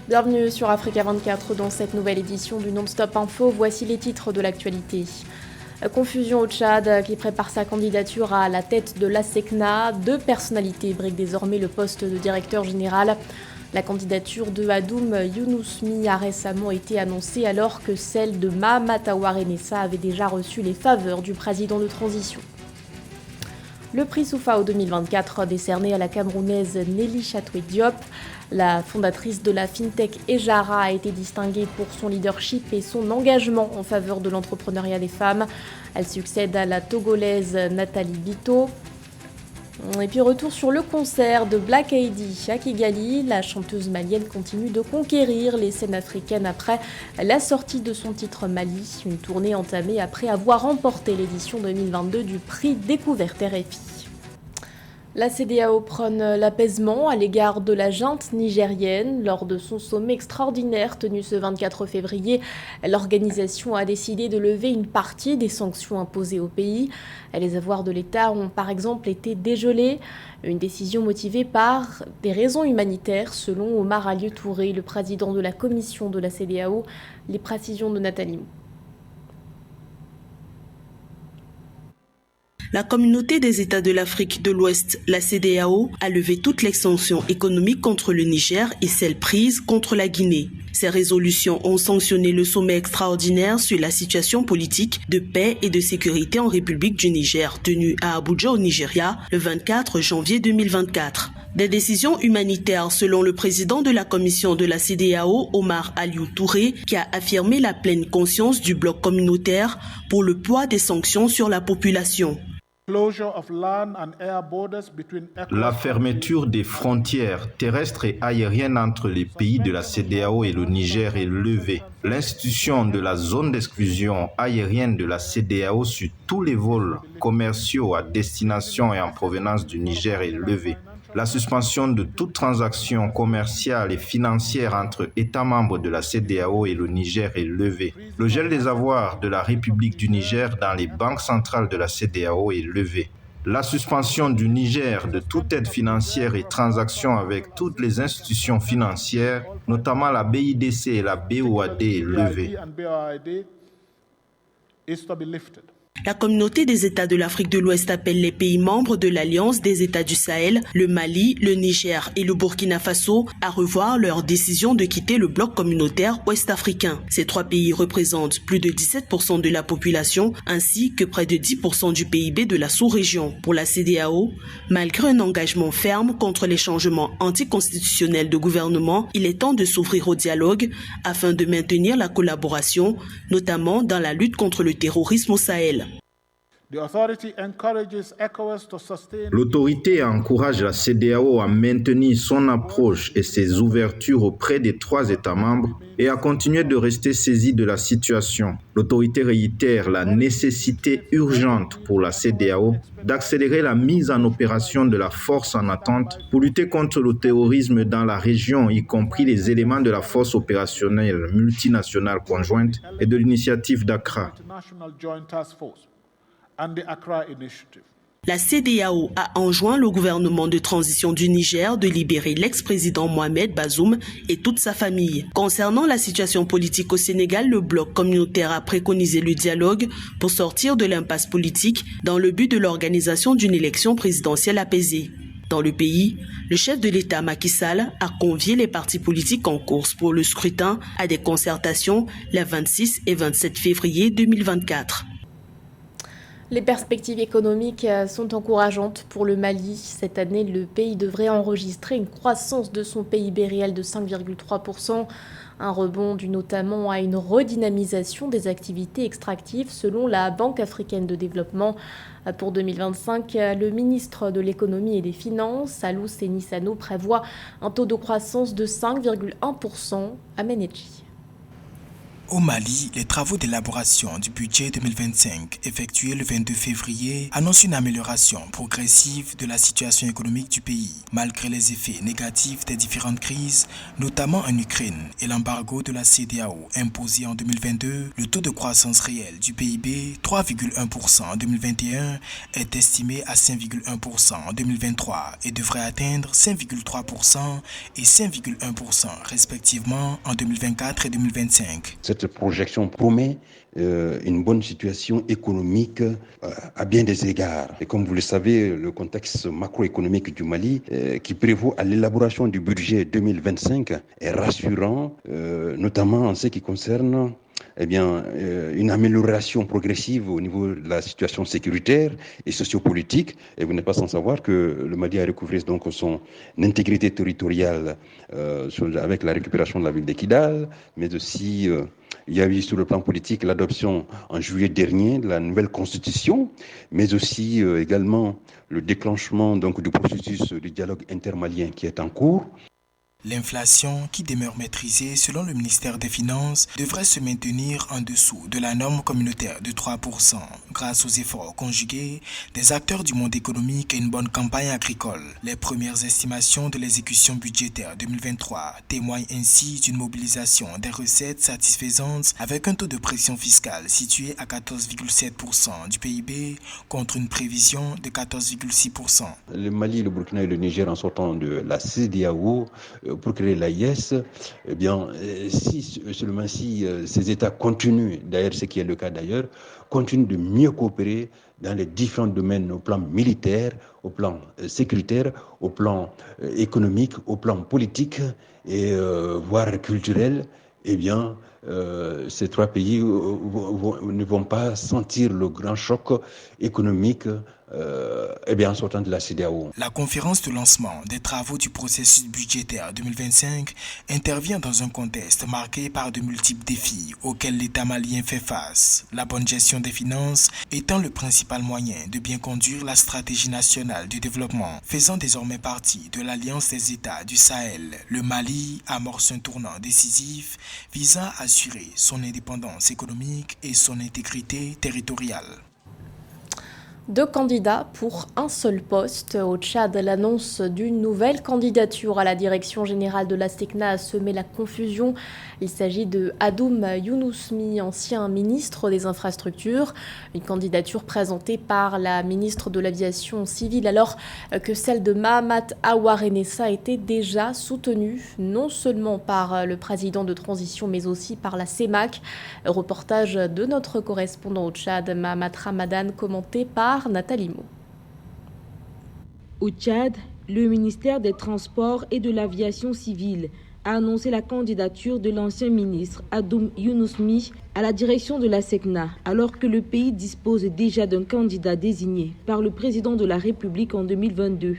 Bienvenue sur Africa 24 dans cette nouvelle édition du Non-Stop Info. Voici les titres de l'actualité. Confusion au Tchad qui prépare sa candidature à la tête de l'ASECNA. 2 personnalités briquent désormais le poste de directeur général. La candidature de Hadoum Younous-Mi a récemment été annoncée alors que celle de Mahamat Aouar Nessa avait déjà reçu les faveurs du président de transition. Le prix Soufao 2024 décerné à la Camerounaise Nelly Chatoué Diop. La fondatrice de la FinTech Ejara a été distinguée pour son leadership et son engagement en faveur de l'entrepreneuriat des femmes. Elle succède à la Togolaise Nathalie Bito. Et puis retour sur le concert de Black Heidi à Kigali. La chanteuse malienne continue de conquérir les scènes africaines après la sortie de son titre Mali, une tournée entamée après avoir remporté l'édition 2022 du prix Découverte RFI. La CEDEAO prône l'apaisement à l'égard de la junte nigérienne. Lors de son sommet extraordinaire tenu ce 24 février, l'organisation a décidé de lever une partie des sanctions imposées au pays. Les avoirs de l'État ont par exemple été dégelés. Une décision motivée par des raisons humanitaires, selon Omar Alieu Touré, le président de la commission de la CEDEAO. Les précisions de Nathalie. La communauté des États de l'Afrique de l'Ouest, la CEDEAO, a levé toutes les sanctions économiques contre le Niger et celles prises contre la Guinée. Ces résolutions ont sanctionné le sommet extraordinaire sur la situation politique, de paix et de sécurité en République du Niger, tenu à Abuja au Nigeria le 24 janvier 2024. Des décisions humanitaires selon le président de la commission de la CEDEAO, Omar Alieu Touré, qui a affirmé la pleine conscience du bloc communautaire pour le poids des sanctions sur la population. La fermeture des frontières terrestres et aériennes entre les pays de la CEDEAO et le Niger est levée. L'institution de la zone d'exclusion aérienne de la CEDEAO sur tous les vols commerciaux à destination et en provenance du Niger est levée. La suspension de toute transaction commerciale et financière entre États membres de la CEDEAO et le Niger est levée. Le gel des avoirs de la République du Niger dans les banques centrales de la CEDEAO est levé. La suspension du Niger de toute aide financière et transactions avec toutes les institutions financières, notamment la BIDC et la BOAD, est levée. La communauté des États de l'Afrique de l'Ouest appelle les pays membres de l'Alliance des États du Sahel, le Mali, le Niger et le Burkina Faso à revoir leur décision de quitter le bloc communautaire ouest-africain. Ces 3 pays représentent plus de 17% de la population ainsi que près de 10% du PIB de la sous-région. Pour la CEDEAO, malgré un engagement ferme contre les changements anticonstitutionnels de gouvernement, il est temps de s'ouvrir au dialogue afin de maintenir la collaboration, notamment dans la lutte contre le terrorisme au Sahel. L'autorité encourage la CEDEAO à maintenir son approche et ses ouvertures auprès des 3 États membres et à continuer de rester saisie de la situation. L'autorité réitère la nécessité urgente pour la CEDEAO d'accélérer la mise en opération de la force en attente pour lutter contre le terrorisme dans la région, y compris les éléments de la force opérationnelle multinationale conjointe et de l'initiative d'Accra. La CEDEAO a enjoint le gouvernement de transition du Niger de libérer l'ex-président Mohamed Bazoum et toute sa famille. Concernant la situation politique au Sénégal, le bloc communautaire a préconisé le dialogue pour sortir de l'impasse politique dans le but de l'organisation d'une élection présidentielle apaisée. Dans le pays, le chef de l'État Macky Sall a convié les partis politiques en course pour le scrutin à des concertations les 26 et 27 février 2024. Les perspectives économiques sont encourageantes pour le Mali. Cette année, le pays devrait enregistrer une croissance de son PIB réel de 5,3%. Un rebond dû notamment à une redynamisation des activités extractives selon la Banque africaine de développement. Pour 2025, le ministre de l'économie et des finances, Salou Sénissano, prévoit un taux de croissance de 5,1% à Ménétchi. Au Mali, les travaux d'élaboration du budget 2025 effectués le 22 février annoncent une amélioration progressive de la situation économique du pays, malgré les effets négatifs des différentes crises, notamment en Ukraine et l'embargo de la CEDEAO imposé en 2022. Le taux de croissance réel du PIB, 3,1% en 2021, est estimé à 5,1% en 2023 et devrait atteindre 5,3% et 5,1% respectivement en 2024 et 2025. Cette projection promet une bonne situation économique à bien des égards. Et comme vous le savez, le contexte macroéconomique du Mali qui prévaut à l'élaboration du budget 2025 est rassurant, notamment en ce qui concerne une amélioration progressive au niveau de la situation sécuritaire et sociopolitique. Et vous n'êtes pas sans savoir que le Mali a recouvré donc son intégrité territoriale avec la récupération de la ville de Kidal, mais aussi il y a eu sur le plan politique l'adoption en juillet dernier de la nouvelle constitution, mais aussi également le déclenchement donc du processus du dialogue intermalien qui est en cours. L'inflation, qui demeure maîtrisée selon le ministère des Finances, devrait se maintenir en dessous de la norme communautaire de 3% grâce aux efforts conjugués des acteurs du monde économique et une bonne campagne agricole. Les premières estimations de l'exécution budgétaire 2023 témoignent ainsi d'une mobilisation des recettes satisfaisantes avec un taux de pression fiscale situé à 14,7% du PIB contre une prévision de 14,6%. Le Mali, le Burkina et le Niger en sortant de la CEDEAO pour créer l'AIS, seulement si ces États continuent, d'ailleurs ce qui est le cas d'ailleurs, continuent de mieux coopérer dans les différents domaines au plan militaire, au plan sécuritaire, au plan économique, au plan politique et voire culturel, ces trois pays ne vont pas sentir le grand choc économique en sortant de la CEDEAO. La conférence de lancement des travaux du processus budgétaire 2025 intervient dans un contexte marqué par de multiples défis auxquels l'État malien fait face. La bonne gestion des finances étant le principal moyen de bien conduire la stratégie nationale du développement, faisant désormais partie de l'Alliance des États du Sahel. Le Mali amorce un tournant décisif visant à assurer son indépendance économique et son intégrité territoriale. 2 candidats pour un seul poste. Au Tchad, l'annonce d'une nouvelle candidature à la direction générale de la SECNA a semé la confusion. Il s'agit de Hadoum Younous-Mi, ancien ministre des Infrastructures. Une candidature présentée par la ministre de l'Aviation civile alors que celle de Mahamat Aouar-Enessa était déjà soutenue non seulement par le président de transition mais aussi par la CEMAC. Reportage de notre correspondant au Tchad, Mahamat Ramadan, commenté par Nathalie Mo. Au Tchad, le ministère des Transports et de l'Aviation civile a annoncé la candidature de l'ancien ministre Hadoum Younous-Mi à la direction de la SECNA, alors que le pays dispose déjà d'un candidat désigné par le président de la République en 2022.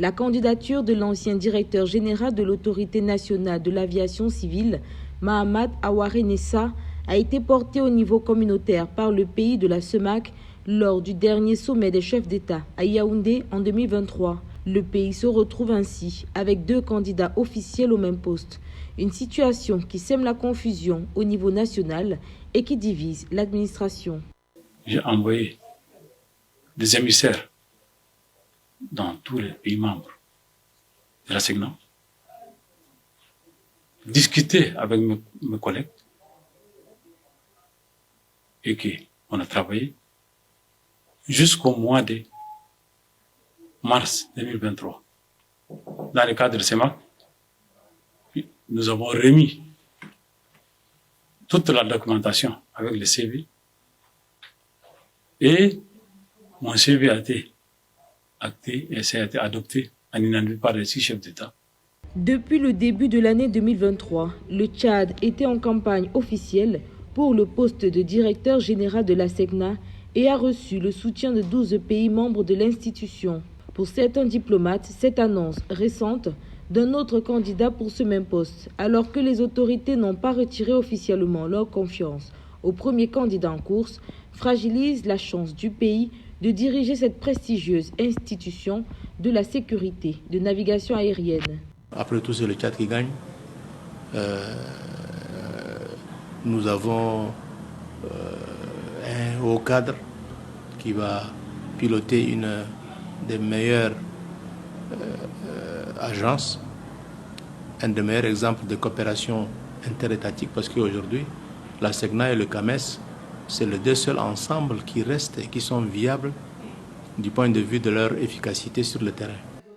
La candidature de l'ancien directeur général de l'Autorité nationale de l'aviation civile, Mahamat Aouar-Enessa, a été portée au niveau communautaire par le pays de la CEMAC lors du dernier sommet des chefs d'État à Yaoundé en 2023. Le pays se retrouve ainsi avec 2 candidats officiels au même poste. Une situation qui sème la confusion au niveau national et qui divise l'administration. J'ai envoyé des émissaires dans tous les pays membres de la SECNA, discuter avec mes collègues et qu'on a travaillé jusqu'au mois de mars 2023. Dans le cadre de CEMAC, nous avons remis toute la documentation avec le CV et mon CV a été acté et ça a été adopté à l'unanimité par les 6 chefs d'État. Depuis le début de l'année 2023, le Tchad était en campagne officielle pour le poste de directeur général de la SECNA et a reçu le soutien de 12 pays membres de l'institution. Pour certains diplomates, cette annonce récente d'un autre candidat pour ce même poste, alors que les autorités n'ont pas retiré officiellement leur confiance au premier candidat en course, fragilise la chance du pays de diriger cette prestigieuse institution de la sécurité de navigation aérienne. Après tout, c'est le Tchad qui gagne. Nous avons un haut cadre qui va piloter une des meilleures agences, un des meilleurs exemples de coopération interétatique, parce qu'aujourd'hui, la SECNA et le CAMES, c'est les deux seuls ensembles qui restent et qui sont viables du point de vue de leur efficacité sur le terrain.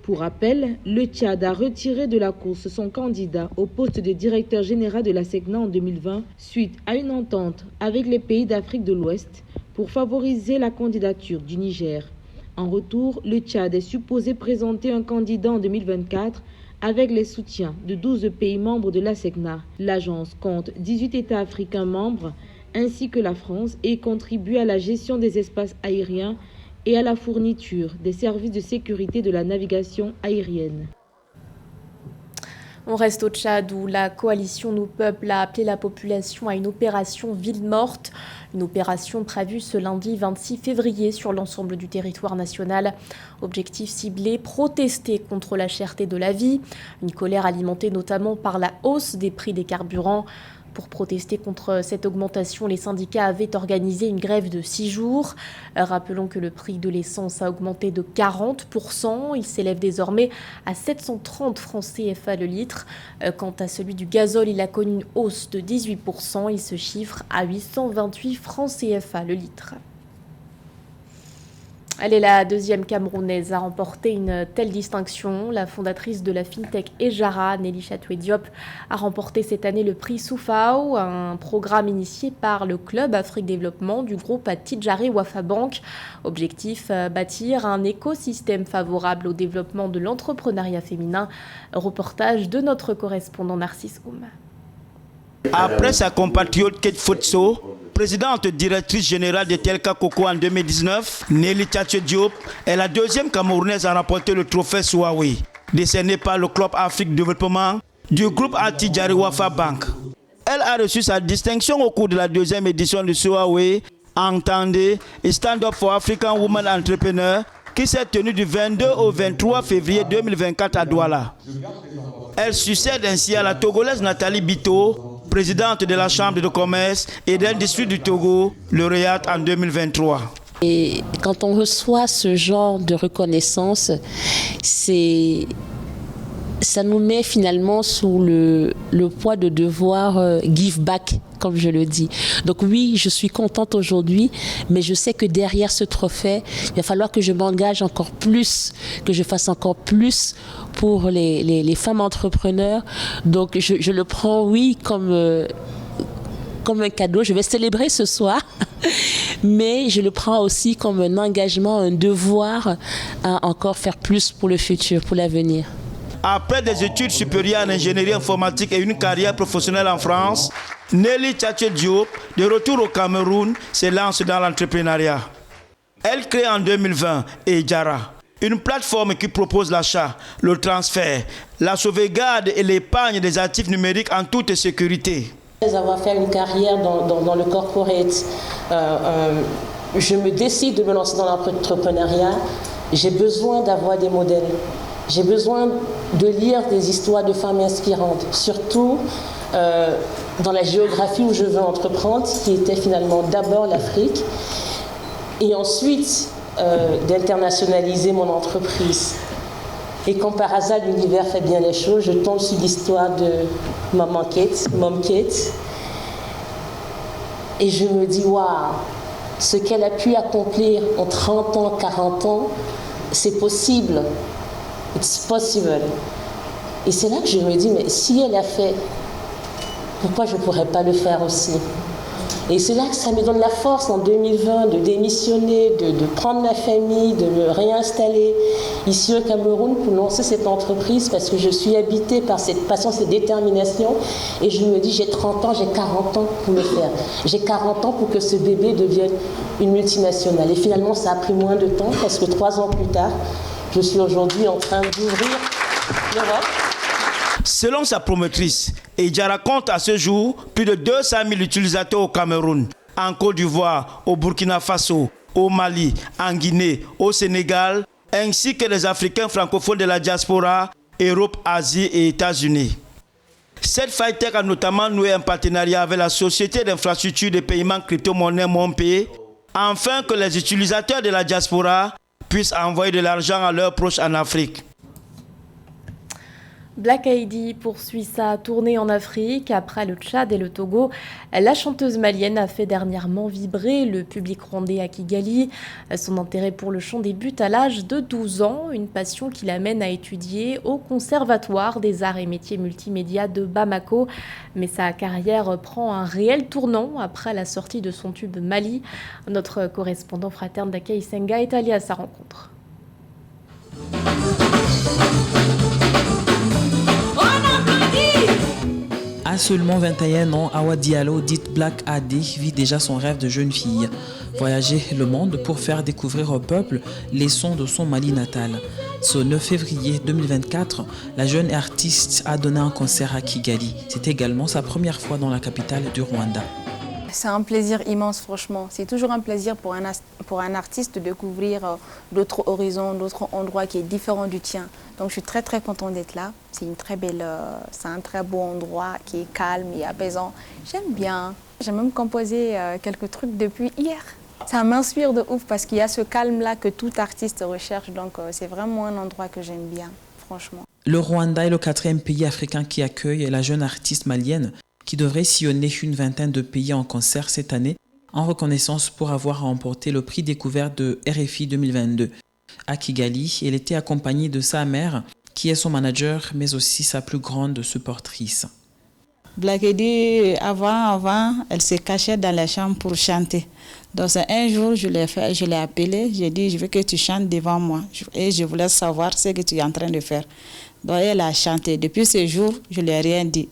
Pour rappel, le Tchad a retiré de la course son candidat au poste de directeur général de la SECNA en 2020 suite à une entente avec les pays d'Afrique de l'Ouest pour favoriser la candidature du Niger. En retour, le Tchad est supposé présenter un candidat en 2024 avec les soutiens de 12 pays membres de la SECNA. L'agence compte 18 États africains membres ainsi que la France et contribue à la gestion des espaces aériens et à la fourniture des services de sécurité de la navigation aérienne. On reste au Tchad où la coalition Nous Peuples a appelé la population à une opération ville morte, une opération prévue ce lundi 26 février sur l'ensemble du territoire national. Objectif ciblé, protester contre la cherté de la vie, une colère alimentée notamment par la hausse des prix des carburants. Pour protester contre cette augmentation, les syndicats avaient organisé une grève de 6 jours. Rappelons que le prix de l'essence a augmenté de 40%. Il s'élève désormais à 730 francs CFA le litre. Quant à celui du gazole, il a connu une hausse de 18%. Il se chiffre à 828 francs CFA le litre. Elle est la deuxième Camerounaise à remporter une telle distinction. La fondatrice de la FinTech Ejara, Nelly Chatoué Diop, a remporté cette année le prix Soufao, un programme initié par le Club Afrique Développement du groupe Tidjari Wafa Bank. Objectif, bâtir un écosystème favorable au développement de l'entrepreneuriat féminin. Reportage de notre correspondant Narcisse Oum. Après sa compatriote Kate Futso, présidente directrice générale de Telka Coco en 2019, Nelly Chatoué Diop est la deuxième Camerounaise à remporter le trophée Souawe, décerné par le Club Afrique Développement du groupe Tidjari Wafa Bank. Elle a reçu sa distinction au cours de la deuxième édition du Souawe, entendez Stand Up for African Women Entrepreneurs, qui s'est tenue du 22 au 23 février 2024 à Douala. Elle succède ainsi à la Togolaise Nathalie Bito, présidente de la Chambre de commerce et d'industrie du Togo, lauréate en 2023. Et quand on reçoit ce genre de reconnaissance, ça nous met finalement sous le poids de devoir give back, comme je le dis. Donc oui, je suis contente aujourd'hui, mais je sais que derrière ce trophée, il va falloir que je m'engage encore plus, que je fasse encore plus pour les femmes entrepreneurs. Donc je le prends, oui, comme un cadeau. Je vais célébrer ce soir, mais je le prends aussi comme un engagement, un devoir à encore faire plus pour le futur, pour l'avenir. Après des études supérieures en ingénierie informatique et une carrière professionnelle en France, Nelly Chatoué Diop, de retour au Cameroun, se lance dans l'entrepreneuriat. Elle crée en 2020 Ejara, une plateforme qui propose l'achat, le transfert, la sauvegarde et l'épargne des actifs numériques en toute sécurité. Après avoir fait une carrière dans le corporate, je me décide de me lancer dans l'entrepreneuriat. J'ai besoin d'avoir des modèles. J'ai besoin de lire des histoires de femmes inspirantes, surtout dans la géographie où je veux entreprendre, qui était finalement d'abord l'Afrique, et ensuite d'internationaliser mon entreprise. Et quand par hasard l'univers fait bien les choses, je tombe sur l'histoire de Maman Kate, Mom Kate, et je me dis, waouh, ce qu'elle a pu accomplir en 30 ans, 40 ans, c'est possible. It's possible. Et c'est là que je me dis, mais si elle a fait, pourquoi je ne pourrais pas le faire aussi? Et c'est là que ça me donne la force en 2020 de démissionner, de prendre ma famille, de me réinstaller ici au Cameroun pour lancer cette entreprise parce que je suis habitée par cette passion, cette détermination. Et je me dis, j'ai 30 ans, j'ai 40 ans pour le faire. J'ai 40 ans pour que ce bébé devienne une multinationale. Et finalement, ça a pris moins de temps parce que 3 ans plus tard, je suis aujourd'hui en train d'ouvrir l'Europe. Selon sa promotrice, Ejara compte à ce jour plus de 200 000 utilisateurs au Cameroun, en Côte d'Ivoire, au Burkina Faso, au Mali, en Guinée, au Sénégal, ainsi que les Africains francophones de la diaspora, Europe, Asie et États-Unis. Cette Fightech a notamment noué un partenariat avec la société d'infrastructure de paiement crypto-monnaie MonPay, afin que les utilisateurs de la diaspora puissent envoyer de l'argent à leurs proches en Afrique. Black Heidi poursuit sa tournée en Afrique. Après le Tchad et le Togo, la chanteuse malienne a fait dernièrement vibrer le public rwandais à Kigali. Son intérêt pour le chant débute à l'âge de 12 ans, une passion qui l'amène à étudier au Conservatoire des arts et métiers multimédia de Bamako. Mais sa carrière prend un réel tournant après la sortie de son tube Mali. Notre correspondant fraterne d'Akei Senga est allé à sa rencontre. À seulement 21 ans, Awa Diallo, dite Black AD, vit déjà son rêve de jeune fille. Voyager le monde pour faire découvrir au peuple les sons de son Mali natal. Ce 9 février 2024, la jeune artiste a donné un concert à Kigali. C'est également sa première fois dans la capitale du Rwanda. C'est un plaisir immense, franchement. C'est toujours un plaisir pour un artiste de découvrir d'autres horizons, d'autres endroits qui est différent du tien. Donc je suis très très contente d'être là. C'est un très beau endroit qui est calme et apaisant. J'aime bien. J'ai même composé quelques trucs depuis hier. Ça m'inspire de ouf parce qu'il y a ce calme-là que tout artiste recherche. Donc c'est vraiment un endroit que j'aime bien, franchement. Le Rwanda est le 4e pays africain qui accueille la jeune artiste malienne, qui devrait sillonner une vingtaine de pays en concert cette année, en reconnaissance pour avoir remporté le prix découverte de RFI 2022. À Kigali, elle était accompagnée de sa mère, qui est son manager, mais aussi sa plus grande supportrice. Black Heidi, avant, elle se cachait dans la chambre pour chanter. Donc un jour, je l'ai appelée, j'ai dit, je veux que tu chantes devant moi. Et je voulais savoir ce que tu es en train de faire. Donc elle a chanté. Depuis ce jour, je ne lui ai rien dit.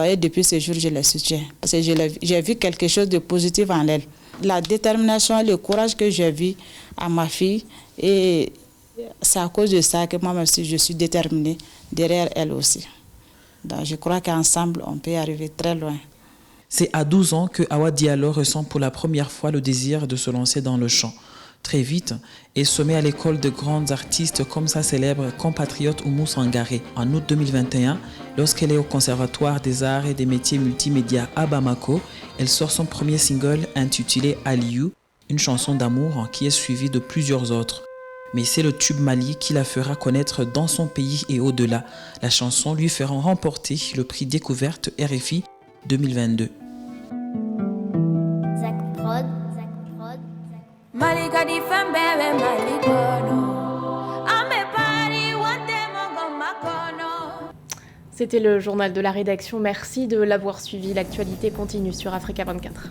Et depuis ce jour, je la soutiens. Parce que j'ai vu quelque chose de positif en elle. La détermination et le courage que j'ai vu à ma fille, et c'est à cause de ça que moi aussi, je suis déterminée derrière elle aussi. Donc je crois qu'ensemble, on peut arriver très loin. C'est à 12 ans que Awa Diallo ressent pour la première fois le désir de se lancer dans le chant. Très vite, elle se met à l'école de grands artistes comme sa célèbre compatriote Oumou Sangaré. En août 2021, lorsqu'elle est au Conservatoire des arts et des métiers multimédia à Bamako, elle sort son premier single intitulé Aliou, une chanson d'amour qui est suivie de plusieurs autres. Mais c'est le tube Mali qui la fera connaître dans son pays et au-delà. La chanson lui fera remporter le prix découverte RFI 2022. C'était le journal de la rédaction. Merci de l'avoir suivi. L'actualité continue sur Africa 24.